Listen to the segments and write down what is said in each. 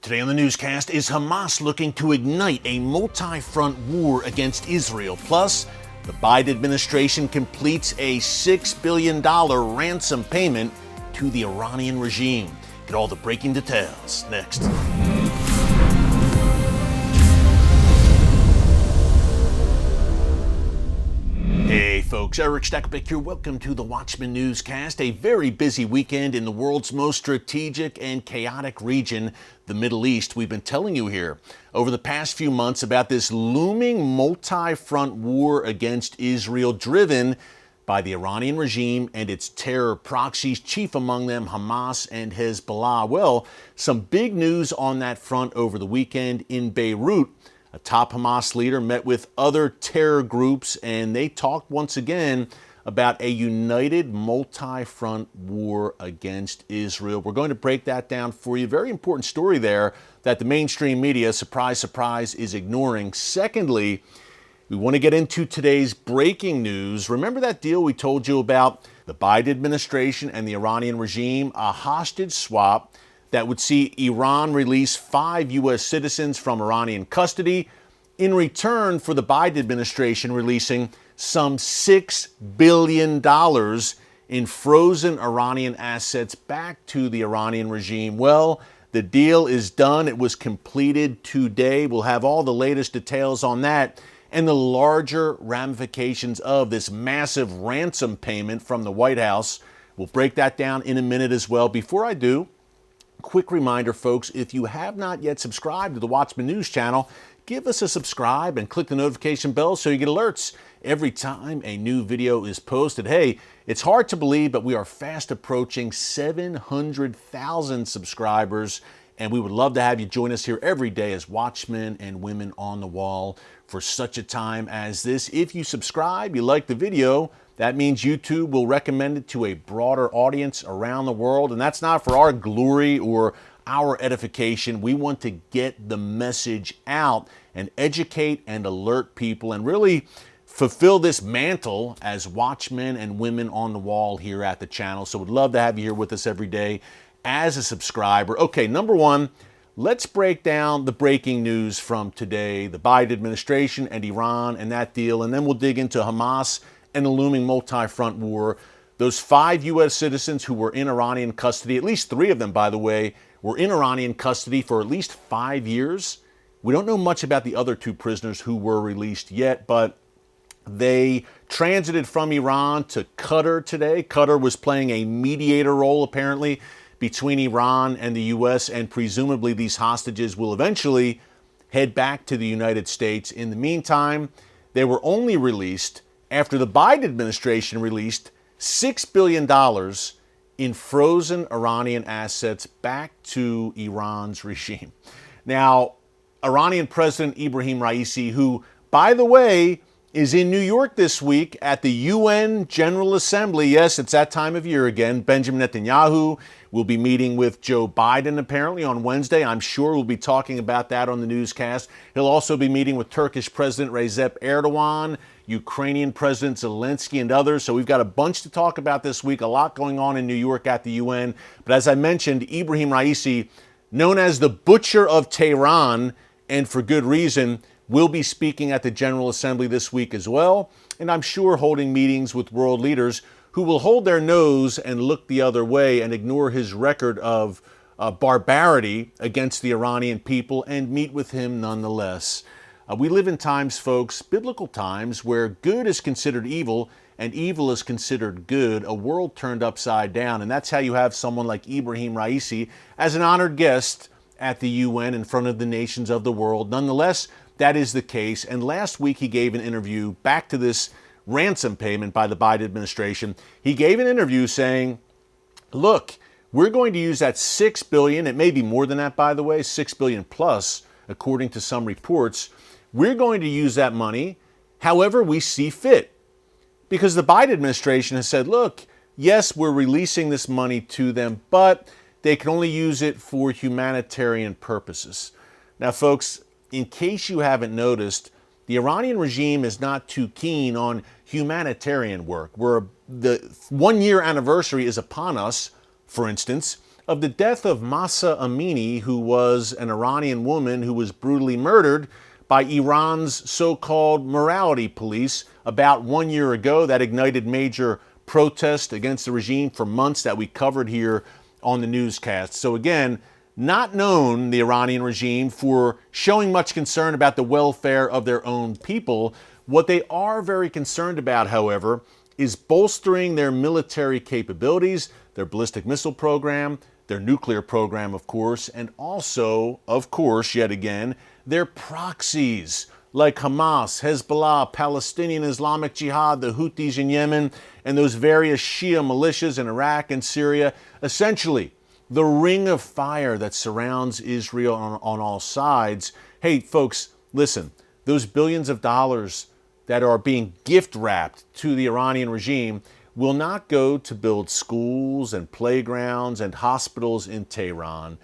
Today on the newscast, is Hamas looking to ignite a multi-front war against Israel? Plus, the Biden administration completes a $6 billion ransom payment to the Iranian regime. Get all the breaking details next. Hey folks, Erick Stakelbeck here. Welcome to the Watchman Newscast. A very busy weekend in the world's most strategic and chaotic region, the Middle East. We've been telling you here over the past few months about this looming multi-front war against Israel, driven by the Iranian regime and its terror proxies, chief among them Hamas and Hezbollah. Well, some big news on that front over the weekend in Beirut. A top Hamas leader met with other terror groups, and they talked once again about a united multi-front war against Israel. We're going to break that down for you. Very important story there that the mainstream media, surprise, surprise, is ignoring. Secondly, we want to get into today's breaking news. Remember that deal we told you about? The Biden administration and the Iranian regime, a hostage swap that would see Iran release 5 U.S. citizens from Iranian custody in return for the Biden administration releasing some $6 billion in frozen Iranian assets back to the Iranian regime. Well, the deal is done. It was completed today. We'll have all the latest details on that and the larger ramifications of this massive ransom payment from the White House. We'll break that down in a minute as well. Before I do, quick reminder, folks, if you have not yet subscribed to the Watchman News channel, give us a subscribe and click the notification bell so you get alerts every time a new video is posted. Hey, it's hard to believe, but we are fast approaching 700,000 subscribers, and we would love to have you join us here every day as watchmen and women on the wall for such a time as this. If you subscribe, you like the video, that means YouTube will recommend it to a broader audience around the world. And that's not for our glory or our edification. We want to get the message out and educate and alert people and really fulfill this mantle as watchmen and women on the wall here at the channel. So we'd love to have you here with us every day as a subscriber. Okay, number one, let's break down the breaking news from today, the Biden administration and Iran and that deal. And then we'll dig into Hamas and the looming multi-front war. Those 5 U.S. citizens who were in Iranian custody, at least 3 of them, by the way, were in Iranian custody for at least 5 years. We don't know much about the other 2 prisoners who were released yet, but they transited from Iran to Qatar today. Qatar was playing a mediator role, apparently, between Iran and the U.S., and presumably these hostages will eventually head back to the United States. In the meantime, they were only released after the Biden administration released $6 billion in frozen Iranian assets back to Iran's regime. Now, Iranian President Ibrahim Raisi, who, by the way, is in New York this week at the UN General Assembly. Yes, it's that time of year again. Benjamin Netanyahu will be meeting with Joe Biden apparently on Wednesday. I'm sure we'll be talking about that on the newscast. He'll also be meeting with Turkish President Recep Erdogan, Ukrainian President Zelensky, and others. So we've got a bunch to talk about this week, a lot going on in New York at the UN. But as I mentioned, Ibrahim Raisi, known as the Butcher of Tehran, and for good reason, will be speaking at the General Assembly this week as well, and I'm sure holding meetings with world leaders who will hold their nose and look the other way and ignore his record of barbarity against the Iranian people and meet with him nonetheless. We live in times, folks, biblical times, where good is considered evil and evil is considered good, a world turned upside down, and that's how you have someone like Ibrahim Raisi as an honored guest at the UN in front of the nations of the world. Nonetheless, that is the case. And last week he gave an interview back to this ransom payment by the Biden administration. He gave an interview saying, look, we're going to use that $6 billion. It may be more than that, by the way, $6 billion plus, according to some reports. We're going to use that money however we see fit. Because the Biden administration has said, look, yes, we're releasing this money to them, but they can only use it for humanitarian purposes. Now, folks, in case you haven't noticed, the Iranian regime is not too keen on humanitarian work. Where the 1-year anniversary is upon us, for instance, of the death of Mahsa Amini, who was an Iranian woman who was brutally murdered by Iran's so-called morality police about 1 year ago. That ignited major protest against the regime for months that we covered here on the newscast. So again, not known, the Iranian regime, for showing much concern about the welfare of their own people. What they are very concerned about, however, is bolstering their military capabilities, their ballistic missile program, their nuclear program, of course, and also, of course, yet again, their proxies like Hamas, Hezbollah, Palestinian Islamic Jihad, the Houthis in Yemen, and those various Shia militias in Iraq and Syria. Essentially, the ring of fire that surrounds Israel on all sides. Hey, folks, listen, those billions of dollars that are being gift-wrapped to the Iranian regime will not go to build schools and playgrounds and hospitals in Tehran.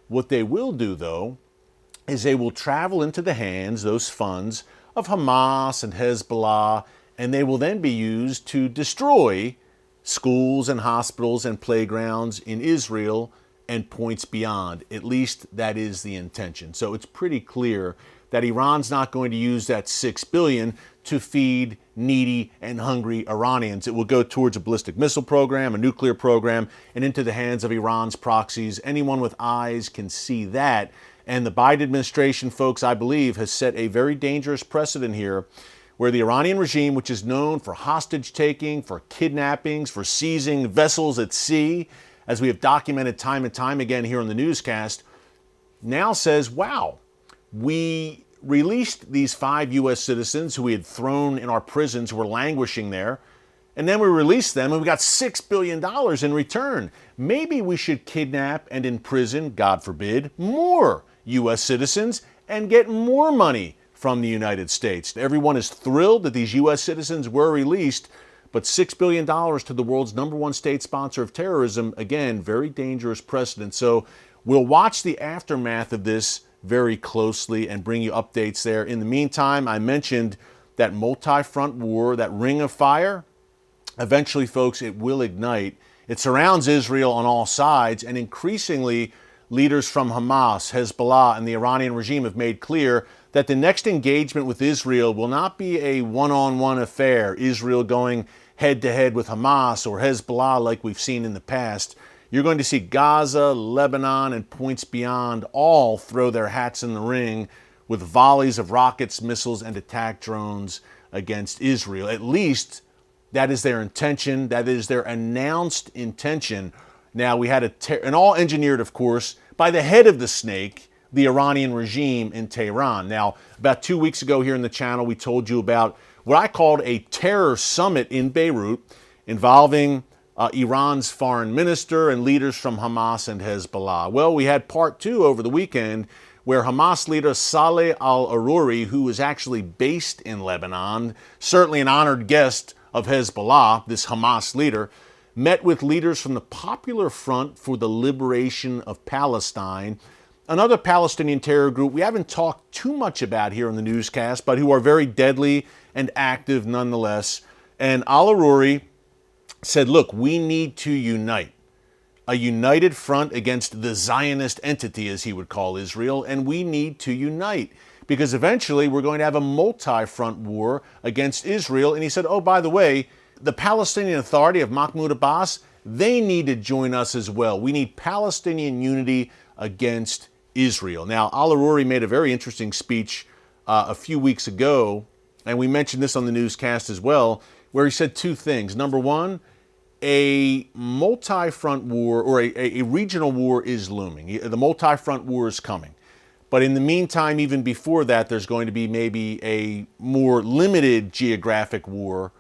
What they will do, though, is they will travel into the hands, those funds, of Hamas and Hezbollah, and they will then be used to destroy schools and hospitals and playgrounds in Israel and points beyond. At least that is the intention. So it's pretty clear that Iran's not going to use that $6 billion to feed needy and hungry Iranians. It will go towards a ballistic missile program, a nuclear program, and into the hands of Iran's proxies. Anyone with eyes can see that. And the Biden administration, folks, I believe, has set a very dangerous precedent here, where the Iranian regime, which is known for hostage-taking, for kidnappings, for seizing vessels at sea, as we have documented time and time again here on the newscast, now says, wow, we released these 5 U.S. citizens who we had thrown in our prisons, who were languishing there, and then we released them and we got $6 billion in return. Maybe we should kidnap and imprison, God forbid, more U.S. citizens and get more money from the United States. Everyone is thrilled that these U.S. citizens were released, but $6 billion to the world's #1 state sponsor of terrorism, again, very dangerous precedent. So we'll watch the aftermath of this very closely and bring you updates there. In the meantime, I mentioned that multi-front war, that ring of fire. Eventually, folks, it will ignite. It surrounds Israel on all sides, and increasingly, leaders from Hamas, Hezbollah, and the Iranian regime have made clear that the next engagement with Israel will not be a one-on-one affair, Israel going head-to-head with Hamas or Hezbollah like we've seen in the past. You're going to see Gaza, Lebanon, and points beyond all throw their hats in the ring with volleys of rockets, missiles, and attack drones against Israel. At least that is their intention. That is their announced intention. Now, we had and all engineered, of course, by the head of the snake, the Iranian regime in Tehran. Now, about 2 weeks ago here in the channel, we told you about what I called a terror summit in Beirut involving Iran's foreign minister and leaders from Hamas and Hezbollah. Well, we had part 2 over the weekend, where Hamas leader Saleh al-Arouri, who is actually based in Lebanon, certainly an honored guest of Hezbollah, this Hamas leader, met with leaders from the Popular Front for the Liberation of Palestine, another Palestinian terror group we haven't talked too much about here on the newscast, but who are very deadly and active nonetheless. And al-Arouri said, look, we need to unite. A united front against the Zionist entity, as he would call Israel, and we need to unite because eventually we're going to have a multi-front war against Israel. And he said, oh, by the way, the Palestinian Authority of Mahmoud Abbas, they need to join us as well. We need Palestinian unity against Israel. Now, al-Arouri made a very interesting speech a few weeks ago, and we mentioned this on the newscast as well, where he said 2 things. Number one, a multi-front war or a regional war is looming. The multi-front war is coming. But in the meantime, even before that, there's going to be maybe a more limited geographic war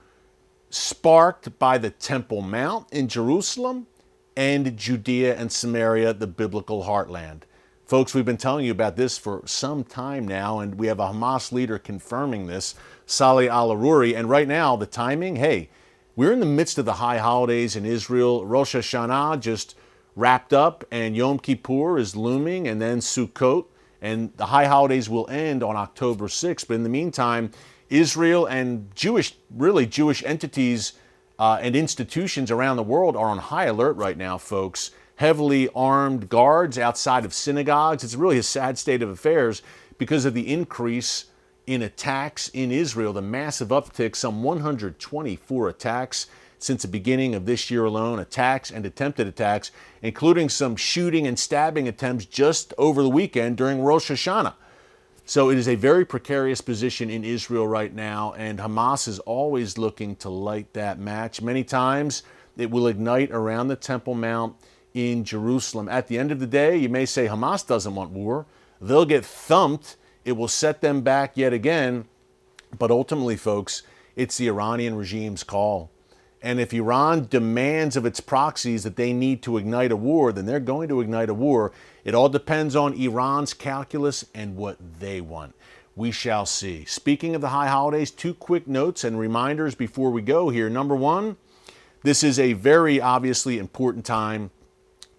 sparked by the Temple Mount in Jerusalem and Judea and Samaria, the biblical heartland. Folks, we've been telling you about this for some time now, and we have a Hamas leader confirming this, Saleh al-Arouri. And right now, the timing, hey, we're in the midst of the high holidays in Israel. Rosh Hashanah just wrapped up, and Yom Kippur is looming, and then Sukkot. And the high holidays will end on October 6th. But in the meantime, Israel and Jewish entities and institutions around the world are on high alert right now, folks. heavily armed guards outside of synagogues. It's really a sad state of affairs because of the increase in attacks in Israel, the massive uptick, some 124 attacks since the beginning of this year alone, attacks and attempted attacks, including some shooting and stabbing attempts just over the weekend during Rosh Hashanah. So it is a very precarious position in Israel right now, and Hamas is always looking to light that match. Many times it will ignite around the Temple Mount in Jerusalem. At the end of the day, you may say Hamas doesn't want war. They'll get thumped. It will set them back yet again. But ultimately, folks, it's the Iranian regime's call. And if Iran demands of its proxies that they need to ignite a war, then they're going to ignite a war. It all depends on Iran's calculus and what they want. We shall see. Speaking of the high holidays, 2 quick notes and reminders before we go here. Number one, this is a very obviously important time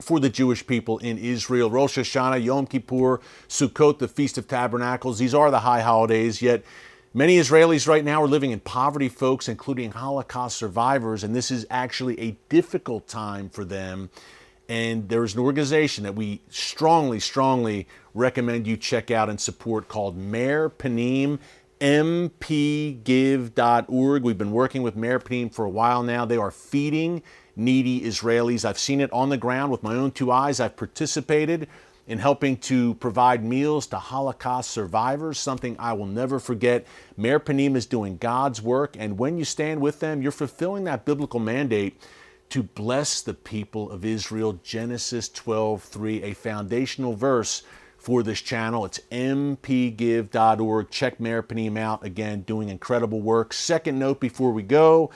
for the Jewish people in Israel. Rosh Hashanah, Yom Kippur, Sukkot, the Feast of Tabernacles. These are the high holidays, yet many Israelis right now are living in poverty, folks, including Holocaust survivors, and this is actually a difficult time for them. And there's an organization that we strongly recommend you check out and support called Meir Panim, mpgive.org. We've been working with Meir Panim for a while now. They are feeding needy Israelis. I've seen it on the ground with my own 2 eyes. I've participated in helping to provide meals to Holocaust survivors, something I will never forget. Meir Panim is doing God's work, and when you stand with them, you're fulfilling that biblical mandate to bless the people of Israel. Genesis 12:3, a foundational verse for this channel. It's mpgive.org. Check Meir Panim out. Again, doing incredible work. Second note before we go,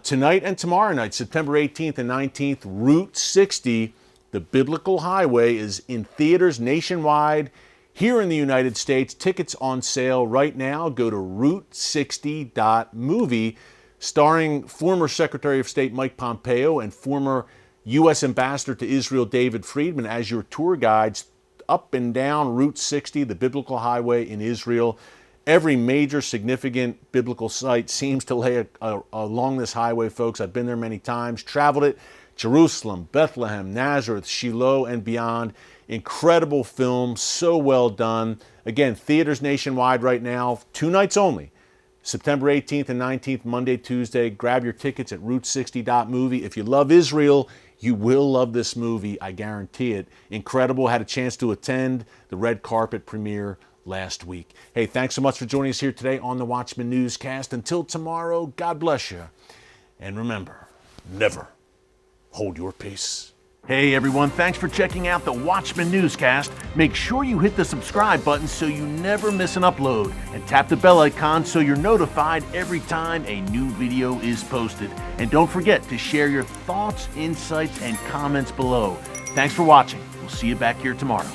tonight and tomorrow night, September 18th and 19th, Route 60, the biblical highway, is in theaters nationwide. Here in the United States, tickets on sale right now. Go to route60.movie, starring former Secretary of State Mike Pompeo and former U.S. Ambassador to Israel David Friedman as your tour guides up and down Route 60, the biblical highway in Israel. Every major significant biblical site seems to lay along this highway, folks. I've been there many times, traveled it. Jerusalem, Bethlehem, Nazareth, Shiloh, and beyond. Incredible film, so well done. Again, theaters nationwide right now, 2 nights only. September 18th and 19th, Monday, Tuesday. Grab your tickets at route60.movie. If you love Israel, you will love this movie, I guarantee it. Incredible. Had a chance to attend the red carpet premiere last week. Hey, thanks so much for joining us here today on the Watchman Newscast. Until tomorrow, God bless you. And remember, never hold your peace. Hey everyone, thanks for checking out the Watchman Newscast. Make sure you hit the subscribe button so you never miss an upload, and tap the bell icon so you're notified every time a new video is posted. And don't forget to share your thoughts, insights, and comments below. Thanks for watching. We'll see you back here tomorrow.